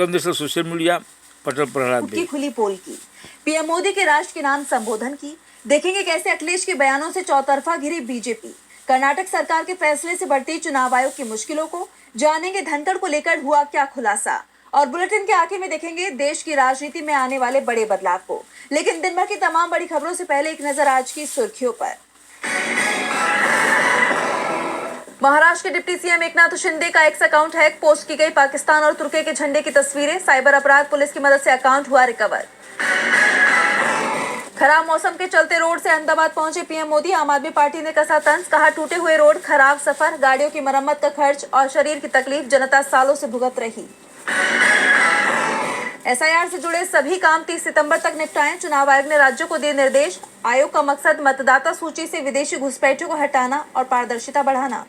Uttar Pradesh social media पटल प्रहलाद की खुली पोल की, पीएम मोदी के राष्ट्र के नाम संबोधन की। देखेंगे कैसे अखिलेश के बयानों से चौतरफा घिरी बीजेपी, कर्नाटक सरकार के फैसले से बढ़ती चुनाव आयोग की मुश्किलों को, जानेंगे धनखड़ को लेकर हुआ क्या खुलासा, और बुलेटिन के आखिर में देखेंगे देश की राजनीति में आने वाले बड़े बदलाव को। लेकिन दिन भर की तमाम बड़ी खबरों से पहले एक नजर आज की सुर्खियों पर। महाराष्ट्र के डिप्टी सीएम एकनाथ शिंदे का एक्स अकाउंट हैक, पोस्ट की गई पाकिस्तान और तुर्की के झंडे की तस्वीरें, साइबर अपराध पुलिस की मदद से अकाउंट हुआ रिकवर। खराब मौसम के चलते रोड से अहमदाबाद पहुंचे पीएम मोदी, आम आदमी पार्टी ने कसा तंज, कहा टूटे हुए रोड, खराब सफर, गाड़ियों की मरम्मत का खर्च और शरीर की तकलीफ जनता सालों से भुगत रही। एसआईआर से जुड़े सभी काम 30 सितंबर तक निपटाएं, चुनाव आयोग ने राज्यों को दिए निर्देश। आयोग का मकसद मतदाता सूची से विदेशी घुसपैठियों को हटाना और पारदर्शिता बढ़ाना।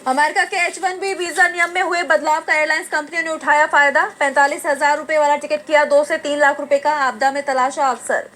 अमेरिका के H-1B वीजा नियम में हुए बदलाव का एयरलाइंस कंपनियों ने उठाया फायदा, 45,000 रुपए वाला टिकट किया 2 से 3 लाख रुपए का, आपदा में तलाशा अफसर।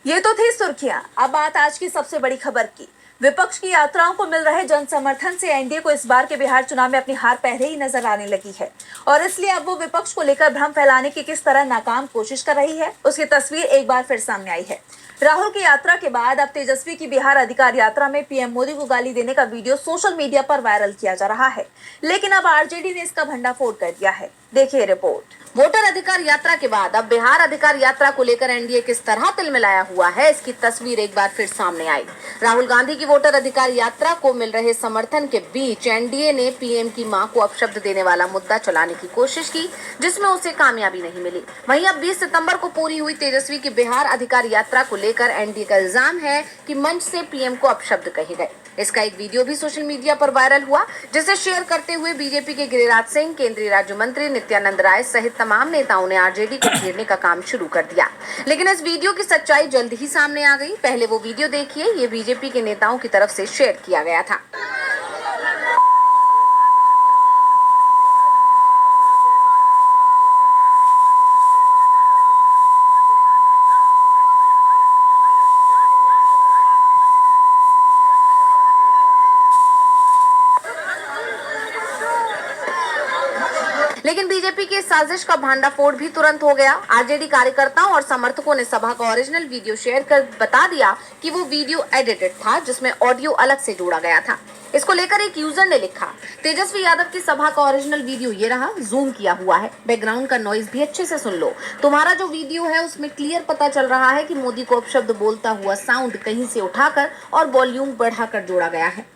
ये तो थी सुर्खियां, अब बात आज की सबसे बड़ी खबर की। विपक्ष की यात्राओं को मिल रहे जन समर्थन से एनडीए को इस बार के बिहार चुनाव में अपनी हार पहले ही नजर आने लगी है, और इसलिए अब वो विपक्ष को लेकर भ्रम फैलाने की किस तरह नाकाम कोशिश कर रही है, उसकी तस्वीर एक बार फिर सामने आई है। राहुल की यात्रा के बाद अब तेजस्वी की बिहार अधिकार यात्रा में पीएम मोदी को गाली देने का वीडियो सोशल मीडिया पर वायरल किया जा रहा है, लेकिन अब आरजेडी ने इसका भंडाफोड़ कर दिया है। देखिए रिपोर्ट। वोटर अधिकार यात्रा के बाद अब बिहार अधिकार यात्रा को लेकर एनडीए किस तरह तिलमिलाया हुआ है, इसकी तस्वीर एक बार फिर सामने आई। राहुल गांधी की वोटर अधिकार यात्रा को मिल रहे समर्थन के बीच एनडीए ने पीएम की मां को अपशब्द देने वाला मुद्दा चलाने की कोशिश की, जिसमें उसे कामयाबी नहीं मिली। वहीं अब 20 सितंबर को पूरी हुई तेजस्वी की बिहार अधिकार यात्रा को लेकर एनडीए का इल्जाम है कि मंच से पीएम को अपशब्द कहे गए। इसका एक वीडियो भी सोशल मीडिया पर वायरल हुआ, जिसे शेयर करते हुए बीजेपी के गिरिराज सिंह, केंद्रीय राज्य मंत्री नित्यानंद राय सहित तमाम नेताओं ने आरजेडी को घेरने का काम शुरू कर दिया। लेकिन इस वीडियो की सच्चाई जल्द ही सामने आ गई। पहले वो वीडियो देखिए, ये बीजेपी के नेताओं की तरफ से शेयर किया गया था। लेकिन बीजेपी की साजिश का भांडाफोड़ भी तुरंत हो गया। आरजेडी कार्यकर्ताओं और समर्थकों ने सभा का ओरिजिनल वीडियो शेयर कर बता दिया कि वो वीडियो एडिटेड था, जिसमें ऑडियो अलग से जोड़ा गया था। इसको लेकर एक यूजर ने लिखा, तेजस्वी यादव की सभा का ओरिजिनल वीडियो ये रहा, जूम किया हुआ है, बैकग्राउंड का नॉइज भी अच्छे से सुन लो। तुम्हारा जो वीडियो है उसमें क्लियर पता चल रहा है कि मोदी को अपशब्द बोलता हुआ साउंड कहीं से उठाकर और वॉल्यूम बढ़ाकर जोड़ा गया है।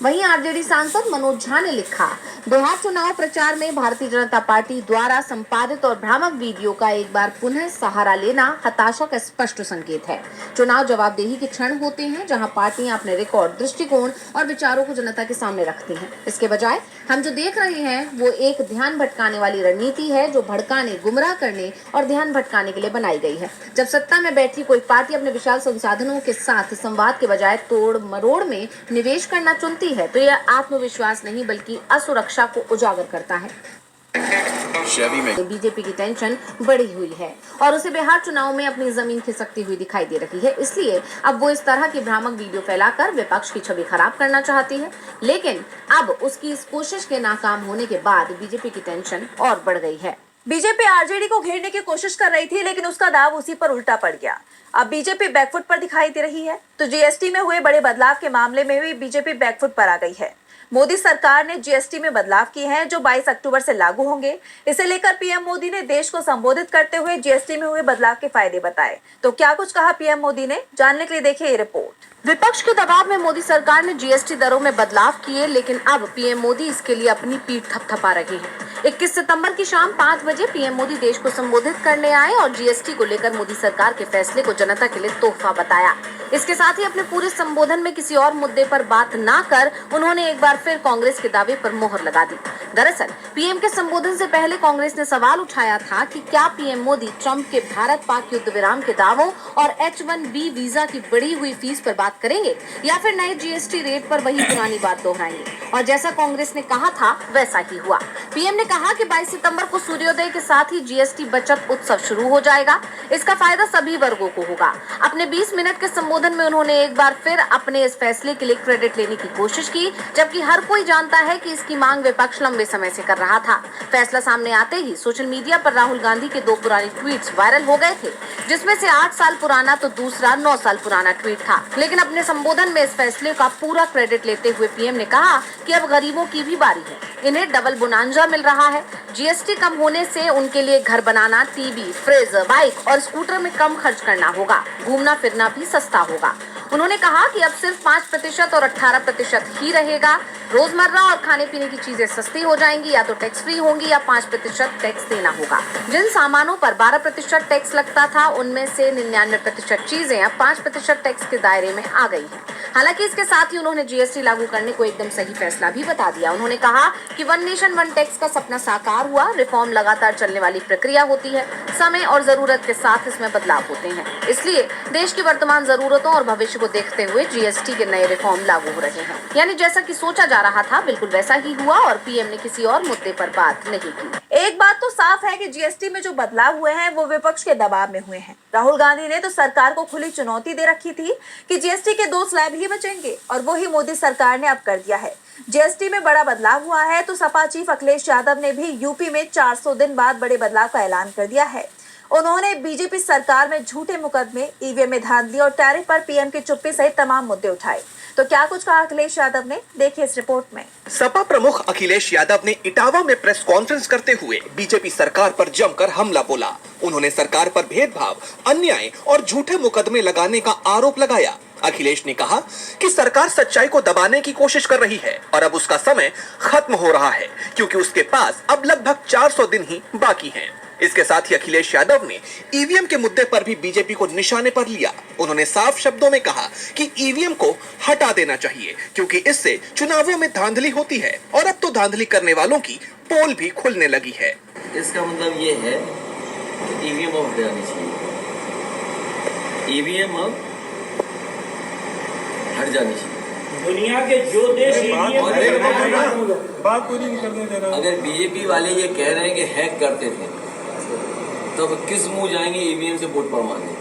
वहीं आरजेडी सांसद मनोज झा ने लिखा, बिहार चुनाव प्रचार में भारतीय जनता पार्टी द्वारा संपादित और भ्रामक वीडियो का एक बार पुनः सहारा लेना हताशा का स्पष्ट संकेत है। चुनाव जवाबदेही के क्षण होते हैं, जहां पार्टियां अपने रिकॉर्ड, दृष्टिकोण और विचारों को जनता के सामने रखती हैं। इसके बजाय हम जो देख रहे हैं वो एक ध्यान भटकाने वाली रणनीति है, जो भड़काने, गुमराह करने और ध्यान भटकाने के लिए बनाई गई है। जब सत्ता में बैठी कोई पार्टी अपने विशाल संसाधनों के साथ संवाद के बजाय तोड़ मरोड़ में निवेश करना चुनती है, तो यह आत्मविश्वास नहीं बल्कि असुरक्षा को उजागर करता है। बीजेपी की टेंशन बढ़ी हुई है और उसे बिहार चुनाव में अपनी जमीन खिसकती हुई दिखाई दे रही है। इसलिए अब वो इस तरह की भ्रामक वीडियो फैलाकर विपक्ष की छवि खराब करना चाहती है। लेकिन अब उसकी इस कोशिश के नाकाम होने के बाद बीजेपी की टेंशन और बढ़ गई है। बीजेपी आरजेडी को घेरने की कोशिश कर रही थी, लेकिन उसका दाव उसी पर उल्टा पड़ गया। अब बीजेपी बैकफुट पर दिखाई दे रही है, तो जीएसटी में हुए बड़े बदलाव के मामले में भी बीजेपी बैकफुट पर आ गई है। मोदी सरकार ने जीएसटी में बदलाव किए हैं, जो 22 अक्टूबर से लागू होंगे। इसे लेकर पीएम मोदी ने देश को संबोधित करते हुए जीएसटी में हुए बदलाव के फायदे बताए। तो क्या कुछ कहा पीएम मोदी ने, जानने के लिए देखिए ये रिपोर्ट। विपक्ष के दबाव में मोदी सरकार ने जीएसटी दरों में बदलाव किए, लेकिन अब पीएम मोदी इसके लिए अपनी पीठ थपथपा रहे हैं। 21 सितंबर की शाम 5 बजे पीएम मोदी देश को संबोधित करने आए और जीएसटी को लेकर मोदी सरकार के फैसले को जनता के लिए तोहफा बताया। इसके साथ ही अपने पूरे संबोधन में किसी और मुद्दे पर बात ना कर उन्होंने एक बार फिर कांग्रेस के दावे पर मोहर लगा दी। दरअसल पीएम के संबोधन से पहले कांग्रेस ने सवाल उठाया था कि क्या पीएम मोदी ट्रंप के भारत पाक युद्ध विराम के दावों और H1B वीजा की बढ़ी हुई फीस पर बात करेंगे या फिर नए जीएसटी रेट पर वही पुरानी बात दोहराएंगे। और जैसा कांग्रेस ने कहा था वैसा ही हुआ। पीएम ने कहा कि 22 सितंबर को सूर्योदय के साथ ही जीएसटी बचत उत्सव शुरू हो जाएगा। इसका फायदा सभी वर्गों को होगा। अपने 20 मिनट के संबोधन में उन्होंने एक बार फिर अपने इस फैसले के लिए क्रेडिट लेने की कोशिश की, जबकि हर कोई जानता है कि इसकी मांग विपक्ष लंबे समय से कर रहा था। फैसला सामने आते ही सोशल मीडिया पर राहुल गांधी के 2 पुराने ट्वीट्स वायरल हो गए थे, जिसमें से 8 साल पुराना तो दूसरा 9 साल पुराना ट्वीट था। लेकिन अपने संबोधन में इस फैसले का पूरा क्रेडिट लेते हुए पीएम ने कहा कि अब गरीबों की भी बारी है, इन्हें डबल बोनांजा मिल रहा है। जीएसटी कम होने से उनके लिए घर बनाना, टीवी, फ्रिज, बाइक और स्कूटर में कम खर्च करना होगा, घूमना फिरना भी सस्ता होगा। उन्होंने कहा कि अब सिर्फ 5% और 18% ही रहेगा। रोजमर्रा और खाने पीने की चीजें सस्ती हो जाएंगी, या तो टैक्स फ्री होंगी या 5% टैक्स देना होगा। जिन सामानों पर 12% टैक्स लगता था, उनमें से 99% चीजें अब 5% टैक्स के दायरे में आ गई हैं। हालांकि इसके साथ ही उन्होंने जीएसटी लागू करने को एकदम सही फैसला भी बता दिया। उन्होंने कहा कि 1 नेशन 1 टैक्स का सपना साकार हुआ। रिफॉर्म लगातार चलने वाली प्रक्रिया होती है, समय और जरूरत के साथ इसमें बदलाव होते हैं। इसलिए देश की वर्तमान जरूरतों और भविष्य को देखते हुए जीएसटी के नए रिफॉर्म लागू हो रहे हैं। यानी जैसा कि सोचा जा रहा था बिल्कुल वैसा ही हुआ और पीएम ने किसी और मुद्दे पर बात नहीं की। एक बात तो साफ है कि जीएसटी में जो बदलाव हुए हैं वो विपक्ष के दबाव में हुए हैं। राहुल गांधी ने तो सरकार को खुली चुनौती दे रखी थी कि जीएसटी के 2 स्लैब ही बचेंगे, और वो ही मोदी सरकार ने अब कर दिया है। जीएसटी में बड़ा बदलाव हुआ है तो सपा चीफ अखिलेश यादव ने भी यूपी में 400 दिन बाद बड़े बदलाव का ऐलान कर दिया है। उन्होंने बीजेपी सरकार में झूठे मुकदमे, ईवीएम में धांधली और टैरिफ पर पीएम की चुप्पी सहित तमाम मुद्दे उठाए। तो क्या कुछ कहा अखिलेश यादव ने, देखिए इस रिपोर्ट में। सपा प्रमुख अखिलेश यादव ने इटावा में प्रेस कॉन्फ्रेंस करते हुए बीजेपी सरकार पर जमकर हमला बोला। उन्होंने सरकार पर भेदभाव, अन्याय और झूठे मुकदमे लगाने का आरोप लगाया। अखिलेश ने कहा कि सरकार सच्चाई को दबाने की कोशिश कर रही है और अब उसका समय खत्म हो रहा है, क्योंकि उसके पास अब लगभग 400 दिन ही बाकी हैं। इसके साथ ही अखिलेश यादव ने ईवीएम के मुद्दे पर भी बीजेपी को निशाने पर लिया। उन्होंने साफ शब्दों में कहा कि ईवीएम को हटा देना चाहिए, क्योंकि इससे चुनावों में धांधली होती है और अब तो धांधली करने वालों की पोल भी खुलने लगी है। इसका मतलब ये है कि ईवीएम अब हट जानी चाहिए। ईवीएम अब हट जानी चाहिए। दुनिया के जो देश बात पूरी नहीं करने दे रहा। अगर बीजेपी वाले ये कह रहे हैं कि हैक करते थे, तो किस मुंह जाएंगे ईवीएम से वोट पड़वाने?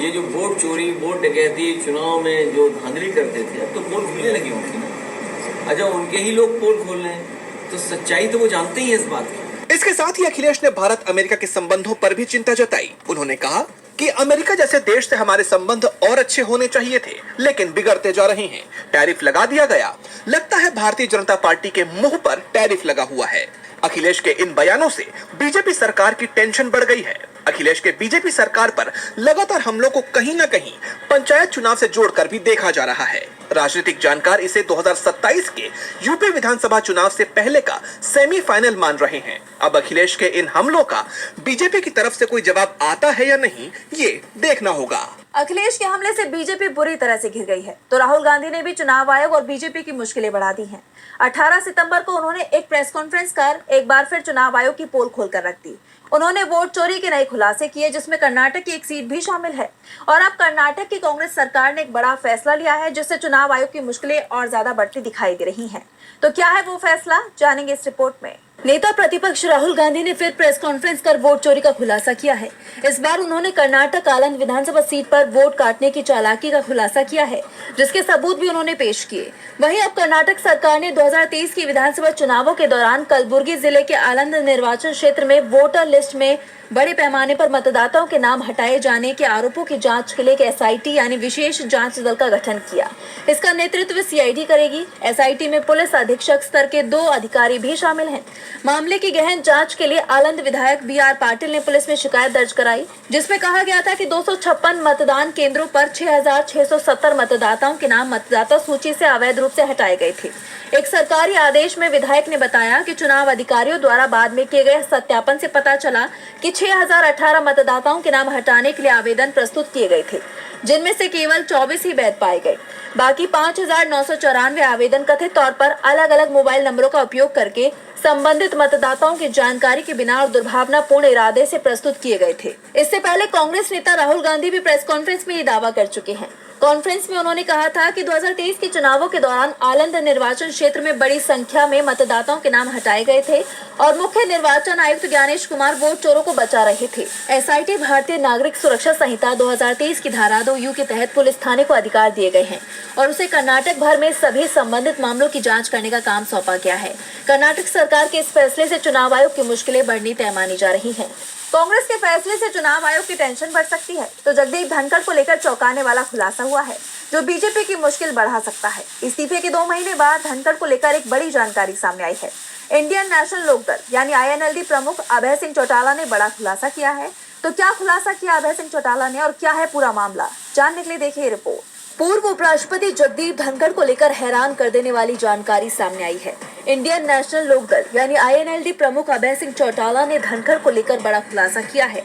ये जो वोट चोरी, वोट डकैती, चुनाव में जो धांधली करते थे, अब तो पोल खुलने लगी होंगी ना। अच्छा, उनके ही लोग पोल खोल रहे हैं, तो सच्चाई तो वो जानते ही है इस बात की। इसके साथ ही अखिलेश ने भारत अमेरिका के संबंधों पर भी चिंता जताई। उन्होंने कहा कि अमेरिका जैसे देश से हमारे संबंध और अच्छे होने चाहिए थे, लेकिन बिगड़ते जा रहे हैं। टैरिफ लगा दिया गया। लगता है भारतीय जनता पार्टी के मुंह पर टैरिफ लगा हुआ है। अखिलेश के इन बयानों से बीजेपी सरकार की टेंशन बढ़ गई है। अखिलेश के बीजेपी सरकार पर लगातार हमलों को कहीं न कहीं पंचायत चुनाव से जोड़कर भी देखा जा रहा है। राजनीतिक जानकार इसे 2027 के यूपी विधानसभा चुनाव से पहले का सेमीफाइनल मान रहे हैं। अब अखिलेश के इन हमलों का बीजेपी की तरफ से कोई जवाब आता है या नहीं, ये देखना होगा। अखिलेश के हमले से बीजेपी बुरी तरह से घिर गई है, तो राहुल गांधी ने भी चुनाव आयोग और बीजेपी की मुश्किलें बढ़ा दी हैं। 18 सितंबर को उन्होंने एक प्रेस कॉन्फ्रेंस कर एक बार फिर चुनाव आयोग की पोल खोलकर रख दी। उन्होंने वोट चोरी के नए खुलासे किए, जिसमें कर्नाटक की एक सीट भी शामिल है। और अब कर्नाटक की कांग्रेस सरकार ने एक बड़ा फैसला लिया है, जिससे चुनाव आयोग की मुश्किलें और ज्यादा बढ़ती दिखाई दे रही हैं। तो क्या है वो फैसला, जानेंगे इस रिपोर्ट में। नेता प्रतिपक्ष राहुल गांधी ने फिर प्रेस कॉन्फ्रेंस कर वोट चोरी का खुलासा किया है। इस बार उन्होंने कर्नाटक आलंद विधानसभा सीट पर वोट काटने की चालाकी का खुलासा किया है, जिसके सबूत भी उन्होंने पेश किए। वहीं अब कर्नाटक सरकार ने 2023 की विधानसभा चुनावों के दौरान कलबुर्गी जिले के आलंद निर्वाचन क्षेत्र में वोटर लिस्ट में बड़े पैमाने पर मतदाताओं के नाम हटाए जाने के आरोपों की जांच के लिए एक एसआईटी यानी विशेष जांच दल का गठन किया। इसका नेतृत्व सीआईडी करेगी। एसआईटी में पुलिस अधीक्षक स्तर के 2 अधिकारी भी शामिल हैं। मामले की गहन जांच के लिए आलंद विधायक बीआर पाटिल ने पुलिस में शिकायत दर्ज कराई, जिसमें कहा गया था कि 256 मतदान केंद्रों पर 6,670 मतदाताओं के नाम मतदाता सूची से अवैध रूप से हटाए गए थे। एक सरकारी आदेश में विधायक ने बताया कि चुनाव अधिकारियों द्वारा बाद में किए गए सत्यापन से पता चला कि 6,018 मतदाताओं के नाम हटाने के लिए आवेदन प्रस्तुत किए गए थे, जिनमें से केवल 24 ही वैध पाए गए। बाकी 5,994 आवेदन कथित तौर पर अलग अलग मोबाइल नंबरों का उपयोग करके संबंधित मतदाताओं की जानकारी के बिना और दुर्भावनापूर्ण इरादे से प्रस्तुत किए गए थे। इससे पहले कांग्रेस नेता राहुल गांधी भी प्रेस कॉन्फ्रेंस में ये दावा कर चुके हैं। कॉन्फ्रेंस में उन्होंने कहा था कि 2023 के चुनावों के दौरान आलंद निर्वाचन क्षेत्र में बड़ी संख्या में मतदाताओं के नाम हटाए गए थे और मुख्य निर्वाचन आयुक्त ज्ञानेश कुमार वोट चोरों को बचा रहे थे। एसआईटी भारतीय नागरिक सुरक्षा संहिता 2023 की धारा 2U के तहत पुलिस थाने को अधिकार दिए गए हैं और उसे कर्नाटक भर में सभी संबंधित मामलों की जाँच करने का काम सौंपा गया है। कर्नाटक सरकार के इस फैसले से चुनाव आयोग की मुश्किलें बढ़नी तय मानी जा रही है। कांग्रेस के फैसले से चुनाव आयोग की टेंशन बढ़ सकती है, तो जगदीप धनखड़ को लेकर चौंकाने वाला खुलासा हुआ है, जो बीजेपी की मुश्किल बढ़ा सकता है। इस्तीफे के 2 महीने बाद धनखड़ को लेकर एक बड़ी जानकारी सामने आई है। इंडियन नेशनल लोकदल यानी INLD प्रमुख अभय सिंह चौटाला ने बड़ा खुलासा किया है। तो क्या खुलासा किया अभय सिंह चौटाला ने और क्या है पूरा मामला, जानने के लिए देखिए रिपोर्ट। पूर्व उपराष्ट्रपति जगदीप धनखड़ को लेकर हैरान कर देने वाली जानकारी सामने आई है। इंडियन नेशनल लोकदल यानी INLD प्रमुख अभय सिंह चौटाला ने धनखड़ को लेकर बड़ा खुलासा किया है।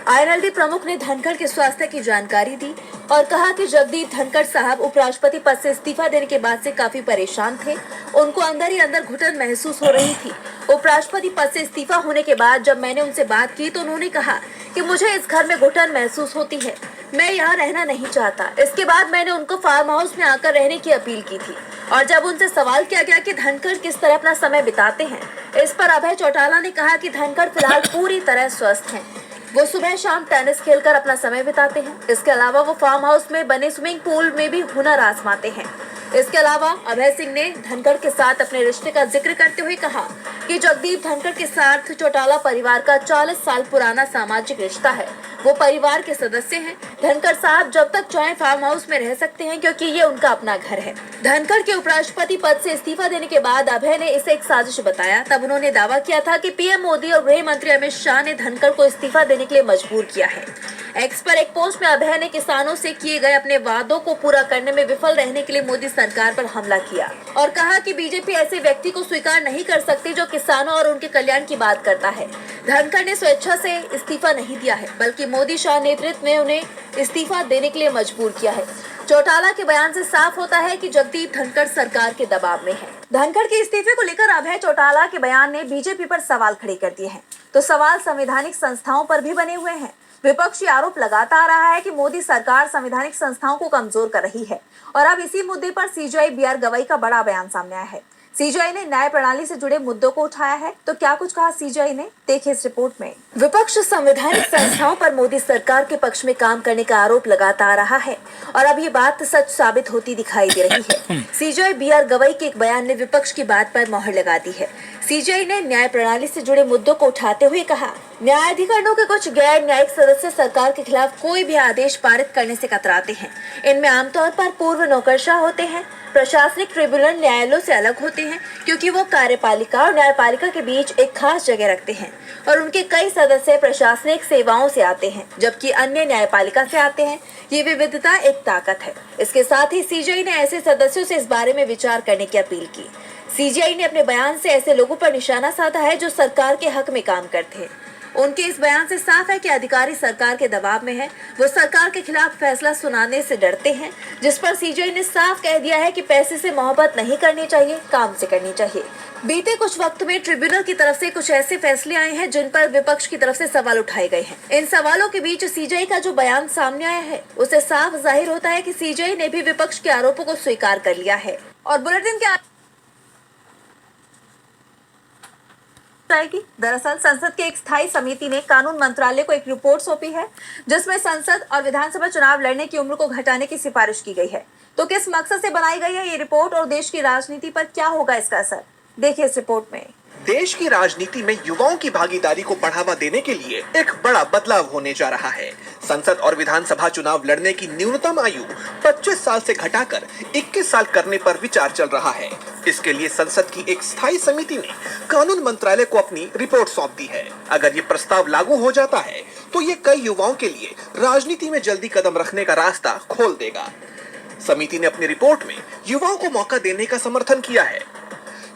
INLD प्रमुख ने धनखड़ के स्वास्थ्य की जानकारी दी और कहा कि जगदीप धनखड़ साहब उपराष्ट्रपति पद से इस्तीफा देने के बाद से काफी परेशान थे। उनको अंदर ही अंदर घुटन महसूस हो रही थी। उपराष्ट्रपति पद से इस्तीफा होने के बाद जब मैंने उनसे बात की तो उन्होंने कहा कि मुझे इस घर में घुटन महसूस होती है, मैं यहाँ रहना नहीं चाहता। इसके बाद मैंने उनको फार्म हाउस में आकर रहने की अपील की थी और जब उनसे सवाल किया गया कि धनखड़ किस तरह अपना समय बिताते हैं, इस पर अभय चौटाला ने कहा कि धनखड़ फिलहाल पूरी तरह स्वस्थ हैं। वो सुबह शाम टेनिस खेलकर अपना समय बिताते हैं। इसके अलावा वो फार्म हाउस में बने स्विमिंग पूल में भी हुनर आजमाते हैं। इसके अलावा अभय सिंह ने धनखड़ के साथ अपने रिश्ते का जिक्र करते हुए कहा कि जगदीप धनखड़ के साथ चौटाला परिवार का 40 साल पुराना सामाजिक रिश्ता है। वो परिवार के सदस्य हैं। धनखड़ साहब जब तक चाहे फार्म हाउस में रह सकते हैं क्योंकि ये उनका अपना घर है। धनखड़ के उपराष्ट्रपति पद से इस्तीफा देने के बाद अभय ने इसे एक साजिश बताया। तब उन्होंने दावा किया था कि पीएम मोदी और गृह मंत्री अमित शाह ने धनखड़ को इस्तीफा देने के लिए मजबूर किया है। एक्स पर एक पोस्ट में अभय ने किसानों से किए गए अपने वादों को पूरा करने में विफल रहने के लिए मोदी सरकार पर हमला किया और कहा कि बीजेपी ऐसे व्यक्ति को स्वीकार नहीं कर सकती जो किसानों और उनके कल्याण की बात करता है। धनखड़ ने स्वेच्छा से इस्तीफा नहीं दिया है, बल्कि मोदी शाह नेतृत्व में उन्हें इस्तीफा देने के लिए मजबूर किया है। चौटाला के बयान से साफ होता है कि जगदीप धनखड़ सरकार के दबाव में है। धनखड़ के इस्तीफे को लेकर अभय चौटाला के बयान ने बीजेपी पर सवाल खड़े कर दिए हैं। तो सवाल संवैधानिक संस्थाओं पर भी बने हुए हैं। विपक्षी आरोप लगाता आ रहा है कि मोदी सरकार संवैधानिक संस्थाओं को कमजोर कर रही है और अब इसी मुद्दे पर सीजीआई बीआर गवई का बड़ा बयान सामने आया है। सीजीआई ने न्याय प्रणाली से जुड़े मुद्दों को उठाया है। तो क्या कुछ कहा सीजीआई ने, देखिए इस रिपोर्ट में। विपक्ष संवैधानिक संस्थाओं पर मोदी सरकार के पक्ष में काम करने का आरोप लगाता आ रहा है और अब ये बात सच साबित होती दिखाई दे रही है। सीजीआई बीआर गवई के एक बयान ने विपक्ष की बात पर मोहर लगा दी है। सीजीआई ने न्याय प्रणाली से जुड़े मुद्दों को उठाते हुए कहा, न्यायाधिकरणों के कुछ गैर न्यायिक सदस्य सरकार के खिलाफ कोई भी आदेश पारित करने से कतराते हैं। इनमें आमतौर पर पूर्व नौकरशाह होते हैं। प्रशासनिक ट्रिब्यूनल न्यायालयों से अलग होते हैं क्योंकि वो कार्यपालिका और न्यायपालिका के बीच एक खास जगह रखते हैं और उनके कई सदस्य प्रशासनिक सेवाओं से आते हैं जबकि अन्य न्यायपालिका से आते हैं। ये विविधता एक ताकत है। इसके साथ ही सीजीआई ने ऐसे सदस्यों से इस बारे में विचार करने की अपील की। सीजीआई ने अपने बयान से ऐसे लोगों पर निशाना साधा है जो सरकार के हक में काम करते हैं। उनके इस बयान से साफ है कि अधिकारी सरकार के दबाव में है। वो सरकार के खिलाफ फैसला सुनाने से डरते हैं, जिस पर सीजीआई ने साफ कह दिया है कि पैसे से मोहब्बत नहीं करनी चाहिए, काम से करनी चाहिए। बीते कुछ वक्त में ट्रिब्यूनल की तरफ से कुछ ऐसे फैसले आए हैं जिन पर विपक्ष की तरफ से सवाल उठाए गए हैं। इन सवालों के बीच सीजीआई का जो बयान सामने आया है उससे साफ जाहिर होता है कि सीजीआई ने भी विपक्ष के आरोपों को स्वीकार कर लिया है। और बुलेटिन के दरअसल संसद के एक स्थायी समिति ने कानून मंत्रालय को एक रिपोर्ट सौंपी है जिसमें संसद और विधानसभा चुनाव लड़ने की उम्र को घटाने की सिफारिश की गई है। तो किस मकसद से बनाई गई है ये रिपोर्ट और देश की राजनीति पर क्या होगा इसका असर, देखिए इस रिपोर्ट में। देश की राजनीति में युवाओं की भागीदारी को बढ़ावा देने के लिए एक बड़ा बदलाव होने जा रहा है। संसद और विधानसभा चुनाव लड़ने की न्यूनतम आयु 25 साल से घटाकर 21 साल करने पर विचार चल रहा है। इसके लिए संसद की एक स्थायी समिति ने कानून मंत्रालय को अपनी रिपोर्ट सौंप दी है। अगर ये प्रस्ताव लागू हो जाता है तो ये कई युवाओं के लिए राजनीति में जल्दी कदम रखने का रास्ता खोल देगा। समिति ने अपनी रिपोर्ट में युवाओं को मौका देने का समर्थन किया है।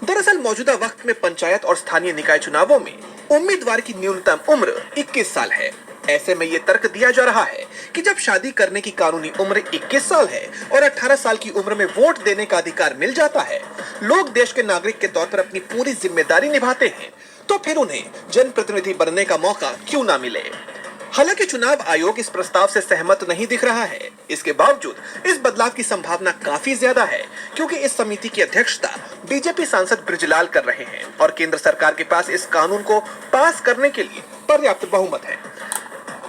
दरअसल मौजूदा वक्त में पंचायत और स्थानीय निकाय चुनावों में उम्मीदवार की न्यूनतम उम्र 21 साल है। ऐसे में ये तर्क दिया जा रहा है कि जब शादी करने की कानूनी उम्र 21 साल है और 18 साल की उम्र में वोट देने का अधिकार मिल जाता है, लोग देश के नागरिक के तौर पर अपनी पूरी जिम्मेदारी निभाते हैं, तो फिर उन्हें जनप्रतिनिधि बनने का मौका क्यों ना मिले। हालांकि चुनाव आयोग इस प्रस्ताव से सहमत नहीं दिख रहा है। इसके बावजूद इस बदलाव की संभावना काफी ज्यादा है, क्योंकि इस समिति की अध्यक्षता बीजेपी सांसद बृजलाल कर रहे हैं और केंद्र सरकार के पास इस कानून को पास करने के लिए पर्याप्त बहुमत है।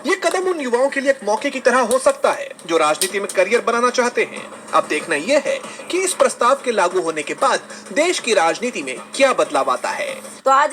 ये कदम उन युवाओं के लिए एक मौके की तरह हो सकता है जो राजनीति में करियर बनाना चाहते हैं। अब देखना यह है कि इस प्रस्ताव के लागू होने के बाद देश की राजनीति में क्या बदलाव आता है। तो आज